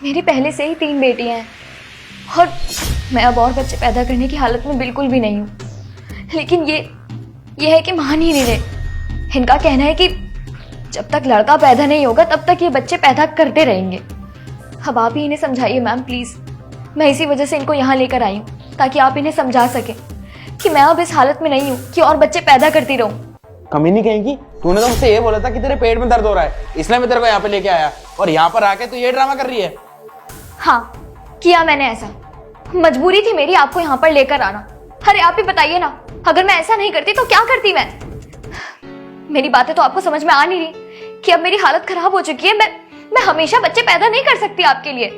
मेरी पहले से ही 3 बेटियां हैं और मैं अब और बच्चे पैदा करने की हालत में बिल्कुल भी नहीं हूँ। लेकिन ये है कि मान ही नहीं रहे। इनका कहना है कि जब तक लड़का पैदा नहीं होगा तब तक ये बच्चे पैदा करते रहेंगे। अब आप ही इन्हें समझाइए मैम प्लीज़। मैं इसी वजह से इनको यहाँ लेकर आई हूँ ताकि आप इन्हें समझा सकें कि मैं अब इस हालत में नहीं हूँ कि और बच्चे पैदा करती रहूँ। कमीनी कहेंगी, तूने तो मुझसे ये बोला था कि तेरे पेट में दर्द हो रहा है, इसलिए मैं तेरे को यहाँ पे लेके आया और यहाँ पर आके तू ये ड्रामा कर रही है। हाँ किया मैंने ऐसा, मजबूरी थी मेरी आपको यहाँ पर लेकर आना। अरे आप ही बताइए ना, अगर मैं ऐसा नहीं करती तो क्या करती मैं? मेरी बातें तो आपको समझ में आ नहीं रही कि अब मेरी हालत खराब हो चुकी है। मैं हमेशा बच्चे पैदा नहीं कर सकती आपके लिए।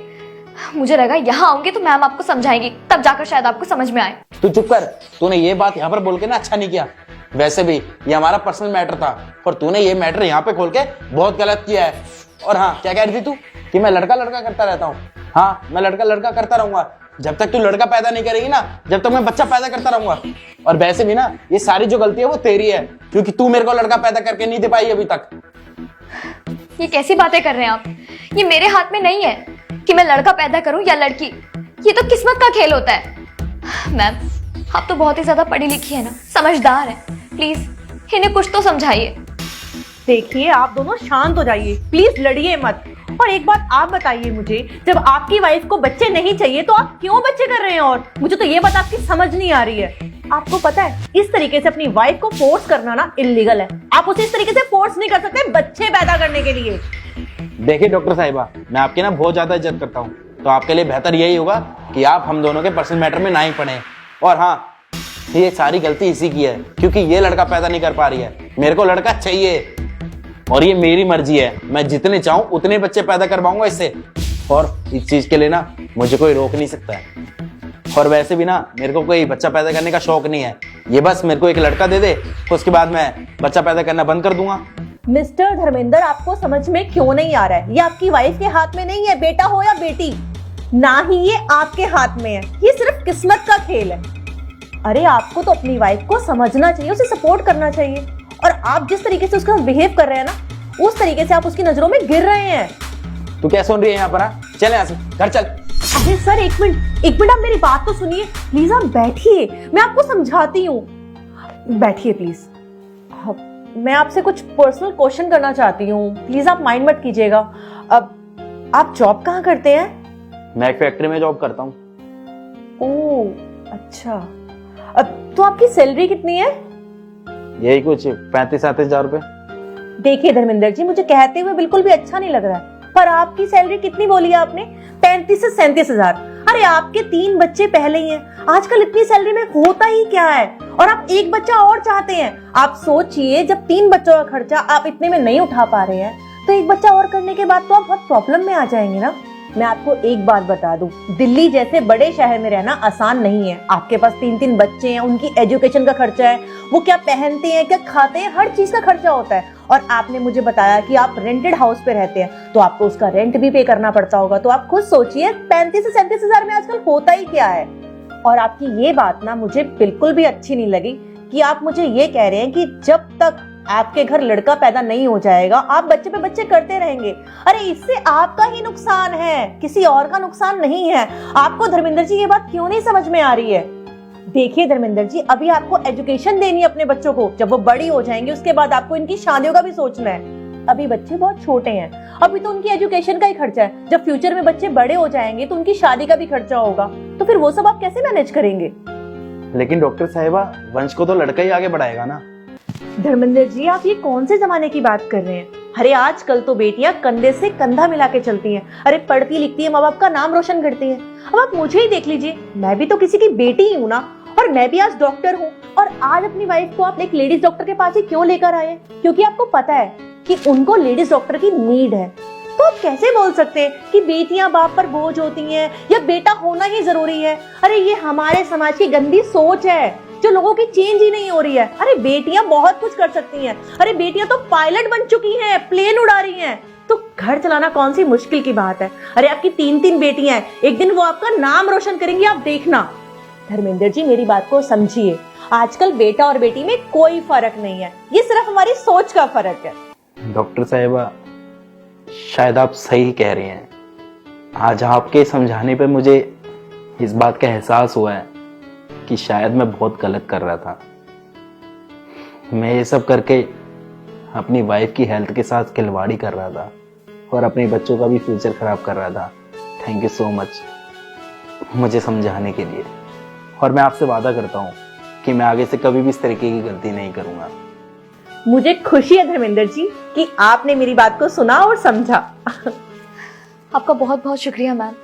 मुझे लगा यहाँ आऊंगी तो मैम आपको समझाएंगी, तब जाकर शायद आपको समझ में आए। तू चुप कर, तूने ये बात यहाँ पर बोल के ना अच्छा नहीं किया। वैसे भी ये हमारा पर्सनल मैटर था और तूने ये मैटर यहाँ पे खोल के बहुत गलत किया है। और हाँ, क्या कह रही थी तू कि मैं लड़का लड़का करता रहता हूँ? हाँ, मैं लड़का लड़का करता रहूंगा जब तक तू लड़का पैदा नहीं करेगी ना, जब तक मैं बच्चा पैदा करता रहूंगा। और वैसे भी ना ये सारी जो गलती है वो तेरी है, क्योंकि तू मेरे को लड़का पैदा करके नहीं दे पाई अभी तक। ये कैसी बातें कर रहे हैं आप? ये मेरे हाथ में नहीं है कि मैं लड़का पैदा करूं या लड़की। ये तो किस्मत का खेल होता है। मैम आप तो बहुत ही ज्यादा पढ़ी लिखी है ना, समझदार है, प्लीज इन्हें कुछ तो समझाइए। देखिए आप दोनों शांत हो जाइए, प्लीज लड़िए मत। और एक बात आप बताइए मुझे, जब आपकी वाइफ को बच्चे नहीं चाहिए तो आप क्यों बच्चे कर रहे हैं? और मुझे तो ये बात आपकी समझ नहीं आ रही है। आपको पता है इस तरीके से अपनी वाइफ को फोर्स करना ना इल्लीगल है। आप उसे इस तरीके से फोर्स नहीं कर सकते बच्चे पैदा करने के लिए। देखिए डॉक्टर साहिबा, मैं आपकी ना बहुत ज्यादा इज्जत करता हूँ, तो आपके लिए बेहतर यही होगा कि आप हम दोनों के पर्सनल मैटर में ना ही पड़े। और हाँ, ये सारी गलती इसी की है क्योंकि ये लड़का पैदा नहीं कर पा रही है। मेरे को लड़का चाहिए और ये मेरी मर्जी है, मैं जितने चाहूं उतने बच्चे पैदा करवाऊंगा इससे। और इस चीज के लिए ना मुझे कोई रोक नहीं सकता है। और वैसे भी ना मेरे को कोई बच्चा पैदा करने का शौक नहीं है। ये बस मेरे को एक लड़का दे दे, उसके बाद मैं बच्चा पैदा करना बंद कर दूंगा। मिस्टर धर्मेंद्र, आपको समझ में क्यों नहीं आ रहा है? ये आपकी वाइफ के हाथ में नहीं है, बेटा हो या बेटी, ना ही ये आपके हाथ में है। ये सिर्फ किस्मत का खेल है। अरे आपको तो अपनी वाइफ को समझना चाहिए, उसे सपोर्ट करना चाहिए। और आप जिस तरीके से उसका बिहेव कर रहे हैं ना, उस तरीके से आप उसकी नजरों में गिर रहे हैं। तू क्या सुन रही है यहाँ पर? चल यहाँ से, घर चल। अरे सर एक मिनट आप मेरी बात तो सुनिए प्लीज। आप बैठिए, मैं आपको समझाती हूँ। बैठिए प्लीज। मैं आपसे कुछ पर्सनल क्वेश्चन करना चाहती हूँ, प्लीज आप माइंड मत कीजिएगा। अब आप जॉब कहाँ करते हैं? मैं एक फैक्ट्री में जॉब करता हूँ। ओह अच्छा। अब तो आपकी सैलरी कितनी है? यही कुछ 35-37 हजार रुपए। देखिए धर्मेंद्र जी, मुझे कहते हुए बिल्कुल भी अच्छा नहीं लग रहा है, पर आपकी सैलरी कितनी बोली आपने? 35 से 37 हजार। अरे आपके 3 बच्चे पहले ही हैं। आजकल इतनी सैलरी में होता ही क्या है? और आप एक बच्चा और चाहते हैं। आप सोचिए, जब 3 बच्चों का खर्चा आप इतने में नहीं उठा पा रहे हैं तो एक बच्चा और करने के बाद तो आप बहुत प्रॉब्लम में आ जाएंगे ना। मैं आपको एक बात बता दूं, दिल्ली जैसे बड़े शहर में रहना आसान नहीं है। आपके पास 3-3 बच्चे हैं, उनकी एजुकेशन का खर्चा है, वो क्या पहनते हैं, क्या खाते हैं, हर चीज का खर्चा होता है। और आपने मुझे बताया कि आप रेंटेड हाउस पे रहते हैं, तो आपको उसका रेंट भी पे करना पड़ता होगा। तो आप खुद सोचिए 35 से 37 हजार में आजकल होता ही क्या है। और आपकी ये बात ना मुझे बिल्कुल भी अच्छी नहीं लगी कि आप मुझे ये कह रहे हैं कि जब तक आपके घर लड़का पैदा नहीं हो जाएगा आप बच्चे पे बच्चे करते रहेंगे। अरे इससे आपका ही नुकसान है, किसी और का नुकसान नहीं है। आपको धर्मेंद्र जी ये बात क्यों नहीं समझ में आ रही है? देखिए धर्मेंद्र जी, अभी आपको एजुकेशन देनी है अपने बच्चों को। जब वो बड़ी हो जाएंगे उसके बाद आपको इनकी शादियों का भी सोचना है। अभी बच्चे बहुत छोटे हैं, अभी तो उनकी एजुकेशन का ही खर्चा है। जब फ्यूचर में बच्चे बड़े हो जाएंगे तो उनकी शादी का भी खर्चा होगा, तो फिर वो सब आप कैसे मैनेज करेंगे? लेकिन डॉक्टर साहिबा, वंश को तो लड़का ही आगे बढ़ाएगा ना। धर्मेंद्र जी, आप ये कौन से जमाने की बात कर रहे हैं? अरे आजकल तो बेटियां कंधे से कंधा मिला के चलती हैं। अरे पढ़ती लिखती है, माँ बाप का नाम रोशन करती है। अब आप मुझे ही देख लीजिए, मैं भी तो किसी की बेटी ही हूँ ना, और मैं भी आज डॉक्टर हूँ। और आज अपनी वाइफ को आप एक लेडीज डॉक्टर के पास ही क्यों लेकर आए? क्योंकि आपको पता है कि उनको लेडीज डॉक्टर की नीड है। तो आप कैसे बोल सकते हैं कि बेटियां बाप पर बोझ होती हैं या बेटा होना ही जरूरी है? अरे ये हमारे समाज की गंदी सोच है जो लोगों की चेंज ही नहीं हो रही है। अरे बेटियां बहुत कुछ कर सकती हैं। अरे बेटियां तो पायलट बन चुकी हैं, प्लेन उड़ा रही हैं। तो घर चलाना कौन सी मुश्किल की बात है? अरे आपकी 3-3 बेटियां हैं, एक दिन वो आपका नाम रोशन करेंगी, आप देखना। धर्मेंद्र जी मेरी बात को समझिए, आजकल बेटा और बेटी में कोई फर्क नहीं है, ये सिर्फ हमारी सोच का फर्क है। डॉक्टर साहिबा, शायद आप सही कह रही हैं, आज आपके समझाने पे मुझे इस बात का एहसास हुआ है कि शायद मैं बहुत गलत कर रहा था। मैं ये सब करके अपनी वाइफ की हेल्थ के साथ खिलवाड़ी कर रहा था और अपने बच्चों का भी फ्यूचर खराब कर रहा था। थैंक यू सो मच मुझे समझाने के लिए, और मैं आपसे वादा करता हूँ कि मैं आगे से कभी भी इस तरीके की गलती नहीं करूँगा। मुझे खुशी है धर्मेंद्र जी कि आपने मेरी बात को सुना और समझा। आपका बहुत बहुत शुक्रिया मैम।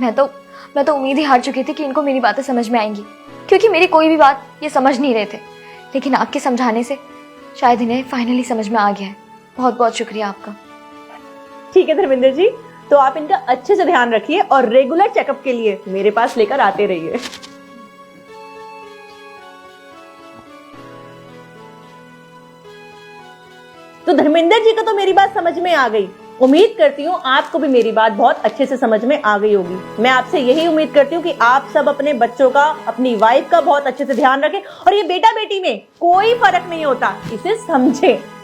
मैं तो उम्मीद ही हार चुकी थी कि इनको मेरी बातें समझ में आएंगी, क्योंकि मेरी कोई भी बात ये समझ नहीं रहे थे। लेकिन आपके समझाने से शायद इन्हें फाइनली समझ में आ गया है। बहुत बहुत शुक्रिया आपका। ठीक है धर्मेंद्र जी, तो आप इनका अच्छे से ध्यान रखिए और रेगुलर चेकअप के लिए मेरे पास लेकर आते रहिए। तो धर्मेंद्र जी को तो मेरी बात समझ में आ गई। उम्मीद करती हूँ आपको भी मेरी बात बहुत अच्छे से समझ में आ गई होगी। मैं आपसे यही उम्मीद करती हूँ कि आप सब अपने बच्चों का, अपनी वाइफ का बहुत अच्छे से ध्यान रखें और ये बेटा बेटी में कोई फर्क नहीं होता, इसे समझें।